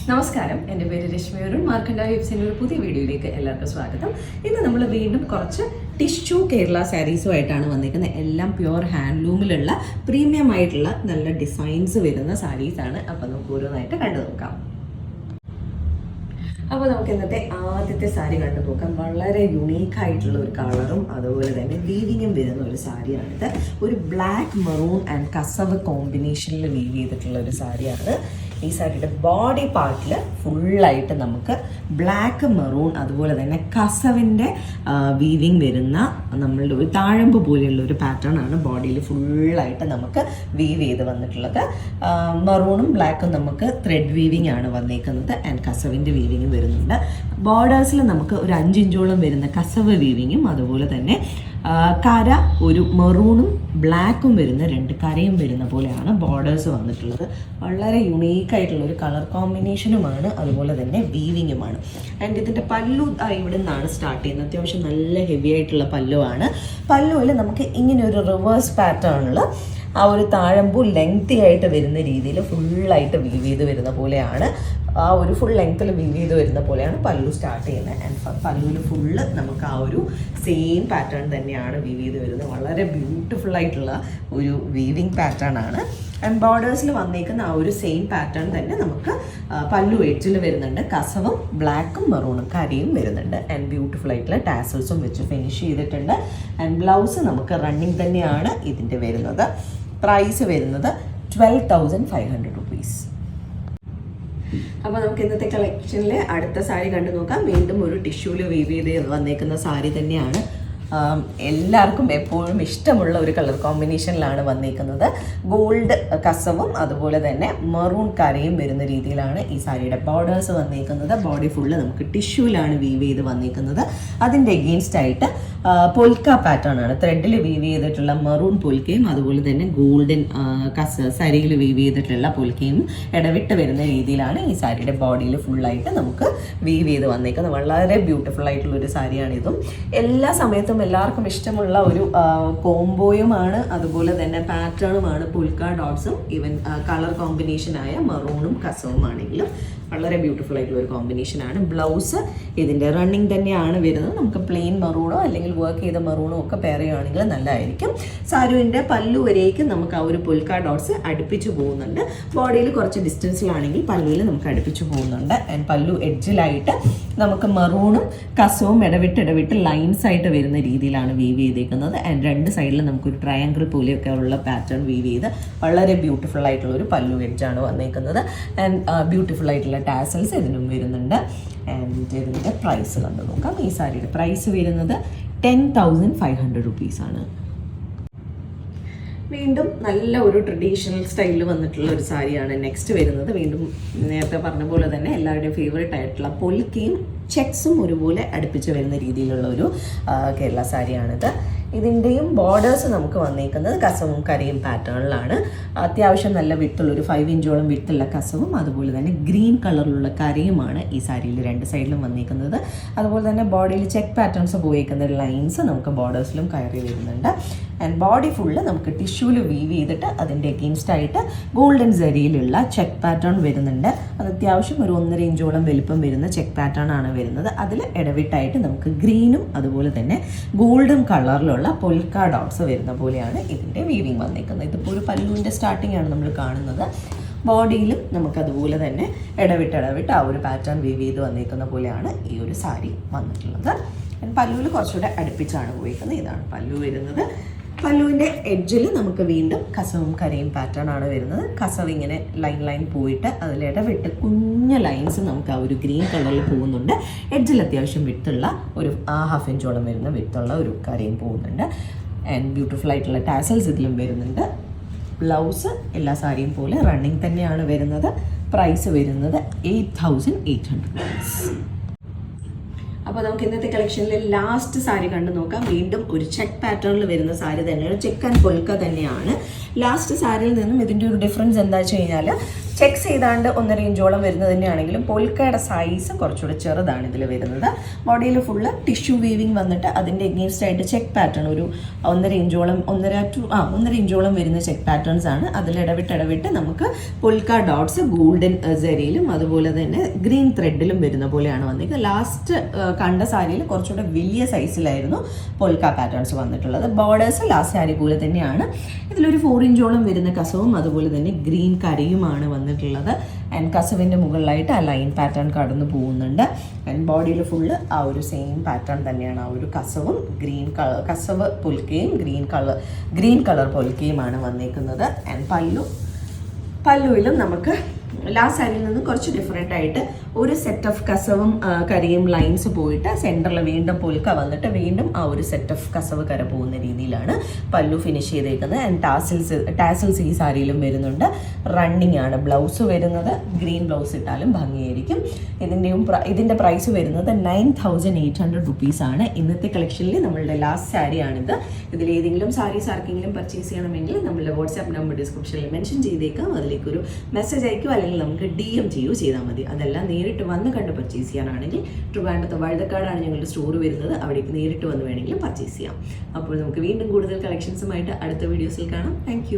നമസ്കാരം, എൻ്റെ പേര് രശ്മി അരുൺ. മാർക്കണ്ട വെബ്സിൻ്റെ ഒരു പുതിയ വീഡിയോയിലേക്ക് എല്ലാവർക്കും സ്വാഗതം. ഇന്ന് നമ്മൾ വീണ്ടും കുറച്ച് ടിഷ്യൂ കേരള സാരീസുമായിട്ടാണ് വന്നിരിക്കുന്നത്. എല്ലാം പ്യുവർ ഹാൻഡ്ലൂമിലുള്ള പ്രീമിയം ആയിട്ടുള്ള നല്ല ഡിസൈൻസ് വരുന്ന സാരീസാണ്. അപ്പോൾ നമുക്ക് ഓരോന്നായിട്ട് കണ്ടു നോക്കാം. അപ്പോൾ നമുക്ക് ഇന്നത്തെ ആദ്യത്തെ സാരി കണ്ടു നോക്കാം. വളരെ യുണീക്കായിട്ടുള്ള ഒരു കളറും അതുപോലെ തന്നെ വീവിങ്ങും വരുന്ന ഒരു സാരിയാണിത്. ഒരു ബ്ലാക്ക് മെറൂൺ ആൻഡ് കസവ് കോമ്പിനേഷനിൽ വീവ് ചെയ്തിട്ടുള്ള ഒരു സാരിയാണ്. ഈ സാരിയുടെ ബോഡി പാർട്ടിൽ ഫുള്ളായിട്ട് നമുക്ക് ബ്ലാക്ക് മെറൂൺ അതുപോലെ തന്നെ കസവിൻ്റെ വീവിങ് വരുന്ന നമ്മളുടെ ഒരു താഴമ്പ് പോലെയുള്ള ഒരു പാറ്റേൺ ആണ് ബോഡിയിൽ ഫുള്ളായിട്ട് നമുക്ക് വീവ് ചെയ്ത് വന്നിട്ടുള്ളത്. മെറൂണും ബ്ലാക്കും നമുക്ക് ത്രെഡ് വീവിങ് ആണ് വന്നേക്കുന്നത് ആൻഡ് കസവിൻ്റെ വീവിങ്ങും വരുന്നുണ്ട്. ബോർഡേഴ്സിൽ നമുക്ക് ഒരു 5 ഇഞ്ചോളം വരുന്ന കസവ് വീവിങ്ങും അതുപോലെ തന്നെ കര ഒരു മെറൂണും ബ്ലാക്കും വരുന്ന 2 കരയും വരുന്ന പോലെയാണ് ബോർഡേഴ്സ് വന്നിട്ടുള്ളത്. വളരെ യുണീക്കായിട്ടുള്ള ഒരു കളർ കോമ്പിനേഷനുമാണ് അതുപോലെ തന്നെ വീവിങ്ങുമാണ്. ആൻഡ് ഇതിൻ്റെ പല്ലു ഇവിടെ നിന്നാണ് സ്റ്റാർട്ട് ചെയ്യുന്നത്. അത്യാവശ്യം നല്ല ഹെവി ആയിട്ടുള്ള പല്ലുവാണ്. പല്ലുവിൽ നമുക്ക് ഇങ്ങനെ ഒരു റിവേഴ്സ് പാറ്റേണിൽ ആ ഒരു താഴമ്പൂ ലെങ്തി ആയിട്ട് വരുന്ന രീതിയിൽ ഫുള്ളായിട്ട് വീവ് ചെയ്ത് വരുന്ന പോലെയാണ്. ആ ഒരു ഫുൾ ലെങ്ത്തിൽ വീവ് ചെയ്ത് വരുന്ന പോലെയാണ് പല്ലു സ്റ്റാർട്ട് ചെയ്യുന്നത്. ആൻഡ് പല്ലുവിൽ ഫുള്ള് നമുക്ക് ആ ഒരു സെയിം പാറ്റേൺ തന്നെയാണ് വീവ് ചെയ്ത് വരുന്നത്. വളരെ ബ്യൂട്ടിഫുൾ ആയിട്ടുള്ള ഒരു വീവിങ് പാറ്റേൺ ആണ്. ആൻഡ് ബോർഡേഴ്സിൽ വന്നേക്കുന്ന ആ ഒരു സെയിം പാറ്റേൺ തന്നെ നമുക്ക് പല്ലു എഡ്ജിൽ വരുന്നുണ്ട്. കസവും ബ്ലാക്കും മെറൂണും കരയും വരുന്നുണ്ട്. ആൻഡ് ബ്യൂട്ടിഫുൾ ആയിട്ടുള്ള ടാസൽസും വെച്ച് ഫിനിഷ് ചെയ്തിട്ടുണ്ട്. ആൻഡ് ബ്ലൗസ് നമുക്ക് റണ്ണിങ് തന്നെയാണ് ഇതിൻ്റെ വരുന്നത്. പ്രൈസ് വരുന്നത് 12,500 rupees. അപ്പോൾ നമുക്ക് ഇന്നത്തെ കളക്ഷനിലെ അടുത്ത സാരി കണ്ടു നോക്കാം. വീണ്ടും ഒരു ടിഷ്യൂല് വീവ് ചെയ്ത് വന്നേക്കുന്ന സാരി തന്നെയാണ്. എല്ലാവർക്കും എപ്പോഴും ഇഷ്ടമുള്ള ഒരു കളർ കോമ്പിനേഷനിലാണ് വന്നിരിക്കുന്നത്. ഗോൾഡ് കസവും അതുപോലെ തന്നെ മെറൂൺ കരയും വരുന്ന രീതിയിലാണ് ഈ സാരിയുടെ ബോർഡേഴ്സ് വന്നിരിക്കുന്നത്. ബോഡി ഫുള്ള് നമുക്ക് ടിഷ്യൂലാണ് വീവ് ചെയ്ത് വന്നിരിക്കുന്നത്. അതിൻ്റെ എഗെയിൻസ്റ്റ് ആയിട്ട് പൊൽക്ക പാറ്റേൺ ആണ്. ത്രെഡിൽ വീവ് ചെയ്തിട്ടുള്ള മെറൂൺ പൊൽക്കയും അതുപോലെ തന്നെ ഗോൾഡൻ സാരിയിൽ വീവ് ചെയ്തിട്ടുള്ള പൊൽക്കയും ഇടവിട്ട് വരുന്ന രീതിയിലാണ് ഈ സാരിയുടെ ബോഡിയിൽ ഫുള്ളായിട്ട് നമുക്ക് വീവ് ചെയ്ത് വന്നിരിക്കുന്നത്. വളരെ ബ്യൂട്ടിഫുൾ ആയിട്ടുള്ള ഒരു സാരിയാണിതും. എല്ലാ സമയത്തും എല്ലാവർക്കും ഇഷ്ടമുള്ള ഒരു കോംബോയുമാണ് അതുപോലെ തന്നെ പാറ്റേണുമാണ് പൊൽക്ക ഡോട്ട്സും ഈവൻ കളർ കോമ്പിനേഷനായ മെറൂണും കസവും ആണെങ്കിലും വളരെ ബ്യൂട്ടിഫുൾ ആയിട്ടുള്ള ഒരു കോമ്പിനേഷനാണ്. ബ്ലൗസ് ഇതിൻ്റെ റണ്ണിങ് തന്നെയാണ് വരുന്നത്. നമുക്ക് പ്ലെയിൻ മെറൂണോ അല്ലെങ്കിൽ വർക്ക് ചെയ്ത മെറൂണോ ഒക്കെ പെയർ ചെയ്യുകയാണെങ്കിൽ നല്ലതായിരിക്കും. സാരുവിൻ്റെ പല്ലു വരേക്ക് നമുക്ക് ആ ഒരു പൊൽക്ക ഡോട്ട്സ് അടുപ്പിച്ച് പോകുന്നുണ്ട്. ബോഡിയിൽ കുറച്ച് ഡിസ്റ്റൻസിലാണെങ്കിൽ പല്ലുവിൽ നമുക്ക് അടുപ്പിച്ച് പോകുന്നുണ്ട്. ആൻഡ് പല്ലു എഡ്ജിലായിട്ട് നമുക്ക് മെറൂണും കസവും ഇടവിട്ട് ലൈൻസ് ആയിട്ട് വരുന്ന രീതിയിലാണ് വീവ് ചെയ്തേക്കുന്നത്. ആൻഡ് 2 സൈഡിൽ നമുക്കൊരു ട്രയാങ്കിൾ പോലെയൊക്കെ ഉള്ള പാറ്റേൺ വീവ് ചെയ്ത് വളരെ ബ്യൂട്ടിഫുൾ ആയിട്ടുള്ള ഒരു പല്ലു എഡ്ജാണ് വന്നേക്കുന്നത്. ആൻഡ് ബ്യൂട്ടിഫുൾ ആയിട്ടുള്ള ടാസൽസ് ഇതിനും വരുന്നുണ്ട്. ആൻഡ് ഇതിൻ്റെ പ്രൈസ് കണ്ടു നോക്കാം. ഈ സാരിയുടെ പ്രൈസ് വരുന്നത് 10,500 rupees ആണ്. വീണ്ടും നല്ല ഒരു ട്രഡീഷണൽ സ്റ്റൈലിൽ വന്നിട്ടുള്ള ഒരു സാരിയാണ് നെക്സ്റ്റ് വരുന്നത്. വീണ്ടും നേരത്തെ പറഞ്ഞ പോലെ തന്നെ എല്ലാവരുടെയും ഫേവറേറ്റ് ആയിട്ടുള്ള പൊൽക്കയും ചെക്സും ഒരുപോലെ അടുപ്പിച്ച് വരുന്ന രീതിയിലുള്ള ഒരു കേരള സാരിയാണിത്. ഇതിൻ്റെയും ബോർഡേഴ്സ് നമുക്ക് വന്നേക്കുന്നത് കസവും കരയും പാറ്റേണിലാണ്. അത്യാവശ്യം നല്ല വിട്ടുള്ളൊരു 5 ഇഞ്ചോളം വിട്ടുള്ള കസവും അതുപോലെ തന്നെ ഗ്രീൻ കളറിലുള്ള കരയുമാണ് ഈ സാരിയിൽ 2 സൈഡിലും വന്നേക്കുന്നത്. അതുപോലെ തന്നെ ബോഡിയിൽ ചെക്ക് പാറ്റേൺസ് പോയേക്കുന്ന ലൈൻസ് നമുക്ക് ബോർഡേഴ്സിലും കയറി വരുന്നുണ്ട്. ആൻഡ് ബോഡി ഫുള്ള് നമുക്ക് ടിഷ്യൂല് വീവ് ചെയ്തിട്ട് അതിൻ്റെ എഗെയിൻസ്റ്റ് ആയിട്ട് ഗോൾഡൻ സരിയിലുള്ള ചെക്ക് പാറ്റേൺ വരുന്നുണ്ട്. അത് അത്യാവശ്യം ഒരു 1.5 ഇഞ്ചോളം വലിപ്പം വരുന്ന ചെക്ക് പാറ്റേൺ ആണ് വരുന്നത്. അതിൽ ഇടവിട്ടായിട്ട് നമുക്ക് ഗ്രീനും അതുപോലെ തന്നെ ഗോൾഡൻ കളറിലുള്ള പൊൽക്ക ഡോട്ട്സ് വരുന്ന പോലെയാണ് ഇതിൻ്റെ വീവിങ് വന്നിരിക്കുന്നത്. ഇതിപ്പോൾ ഒരു പല്ലുവിൻ്റെ സ്റ്റാർട്ടിംഗ് ആണ് നമ്മൾ കാണുന്നത്. ബോഡിയിലും നമുക്കതുപോലെ തന്നെ ഇടവിട്ട് ആ ഒരു പാറ്റേൺ വീവ് ചെയ്ത് വന്നിരിക്കുന്ന പോലെയാണ് ഈ ഒരു സാരി വന്നിട്ടുള്ളത്. പല്ലുവിൽ കുറച്ചുകൂടെ അടുപ്പിച്ചാണ് പോയിരിക്കുന്നത്. ഇതാണ് പല്ലു വരുന്നത്. പല്ലുവിൻ്റെ എഡ്ജിൽ നമുക്ക് വീണ്ടും കസവും കരയും പാറ്റേൺ ആണ് വരുന്നത്. കസവ് ഇങ്ങനെ ലൈൻ പോയിട്ട് അതിലിടവിട്ട് കുഞ്ഞ ലൈൻസ് നമുക്ക് ആ ഒരു ഗ്രീൻ കളറിൽ പോകുന്നുണ്ട്. എഡ്ജിൽ അത്യാവശ്യം വിട്ടുള്ള ഒരു 1/2 ഇഞ്ചോളം വരുന്ന വിട്ടുള്ള ഒരു കരയും പോകുന്നുണ്ട്. ആൻഡ് ബ്യൂട്ടിഫുൾ ആയിട്ടുള്ള ടാസൽസ് ഇതിലും വരുന്നുണ്ട്. ബ്ലൗസ് എല്ലാ സാരിയും പോലെ റണ്ണിങ് തന്നെയാണ് വരുന്നത്. പ്രൈസ് വരുന്നത് 8,800 rupees. അപ്പോൾ നമുക്ക് ഇന്നത്തെ കളക്ഷനിലെ ലാസ്റ്റ് സാരി കണ്ടു നോക്കാം. വീണ്ടും ഒരു ചെക്ക് പാറ്റേണിൽ വരുന്ന സാരി തന്നെയാണ്. ചെക്ക് ആൻഡ് പൊൽക്ക തന്നെയാണ്. ലാസ്റ്റ് സാരിയിൽ നിന്നും ഇതിൻ്റെ ഒരു ഡിഫറൻസ് എന്താ വെച്ച് കഴിഞ്ഞാൽ ചെക്സ് ചെയ്താണ്ട് 1.5 ഇഞ്ചോളം വരുന്നത് തന്നെയാണെങ്കിലും പൊൽക്കയുടെ സൈസ് കുറച്ചുകൂടെ ചെറുതാണ് ഇതിൽ വരുന്നത്. ബോഡിയിൽ ഫുള്ള് ടിഷ്യൂ വീവിങ് വന്നിട്ട് അതിൻ്റെ എഗെയിൻസ്റ്റ് ആയിട്ട് ചെക്ക് പാറ്റേൺ ഒരു 1.5 ഇഞ്ചോളം 1.5 ഇഞ്ചോളം വരുന്ന ചെക്ക് പാറ്റേൺസ് ആണ്. അതിൽ ഇടവിട്ട് നമുക്ക് പൊൽക്ക ഡോട്ട്സ് ഗോൾഡൻ സെരിയിലും അതുപോലെ തന്നെ ഗ്രീൻ ത്രെഡിലും വരുന്ന പോലെയാണ് വന്നിരിക്കുന്നത്. ലാസ്റ്റ് കണ്ട സാരിയിൽ കുറച്ചുകൂടെ വലിയ സൈസിലായിരുന്നു പൊൽക്ക പാറ്റേൺസ് വന്നിട്ടുള്ളത്. ബോർഡേഴ്സ് ലാസ്റ്റ് സാരി പോലെ തന്നെയാണ്. ഇതിലൊരു 4 ഇഞ്ചോളം വരുന്ന കസവും അതുപോലെ തന്നെ ഗ്രീൻ കരയുമാണ് വന്നിട്ടുള്ളത്. ആൻഡ് കസവിൻ്റെ മുകളിലായിട്ട് ആ ലൈൻ പാറ്റേൺ കടന്നു പോകുന്നുണ്ട്. ആൻഡ് ബോഡിയിൽ ഫുള്ള് ആ ഒരു സെയിം പാറ്റേൺ തന്നെയാണ്. ആ ഒരു കസവും കസവ് പൊൽക്കയും ഗ്രീൻ കളർ പൊൽക്കയുമാണ് വന്നേക്കുന്നത്. ആൻഡ് പല്ലുവിലും നമുക്ക് ലാസ്റ്റ് സാരിയിൽ നിന്ന് കുറച്ച് ഡിഫറെൻ്റ് ആയിട്ട് ഒരു സെറ്റ് ഓഫ് കസവും കരയും ലൈൻസ് പോയിട്ട് സെൻറ്ററിൽ വീണ്ടും പൊൽക്ക വന്നിട്ട് വീണ്ടും ആ ഒരു സെറ്റ് ഓഫ് കസവ് കര പോകുന്ന രീതിയിലാണ് പല്ലു ഫിനിഷ് ചെയ്തേക്കുന്നത്. ആൻഡ് ടാസിൽസ് ഈ സാരിയിലും വരുന്നുണ്ട്. റണ്ണിങ് ആണ് ബ്ലൗസ് വരുന്നത്. ഗ്രീൻ ബ്ലൗസ് ഇട്ടാലും ഭംഗിയായിരിക്കും. ഇതിൻ്റെ പ്രൈസ് വരുന്നത് 9800 റുപ്പീസാണ്. ഇന്നത്തെ കളക്ഷനിൽ നമ്മളുടെ ലാസ്റ്റ് സാരിയാണിത്. ഇതിലേതെങ്കിലും സാരീസ് ആർക്കെങ്കിലും പർച്ചേസ് ചെയ്യണമെങ്കിൽ നമ്മളുടെ വാട്സാപ്പ് നമ്പർ ഡിസ്ക്രിപ്ഷനിൽ മെൻഷൻ ചെയ്തേക്കാം. അതിലേക്കൊരു മെസ്സേജ് അയക്കും, അല്ലെങ്കിൽ നമുക്ക് DM ചെയ്താൽ മതി. അതെല്ലാം നേരിട്ട് വന്ന് കണ്ട് പർച്ചേസ് ചെയ്യാനാണെങ്കിൽ ട്രിവാൻഡ്രത്ത് വഴുതക്കാടാണ് ഞങ്ങളുടെ സ്റ്റോർ വരുന്നത്. അവിടേക്ക് നേരിട്ട് വന്ന് വേണമെങ്കിലും പർച്ചേസ് ചെയ്യാം. അപ്പോൾ നമുക്ക് വീണ്ടും കൂടുതൽ കളക്ഷൻസുമായിട്ട് അടുത്ത വീഡിയോസിൽ കാണാം. താങ്ക്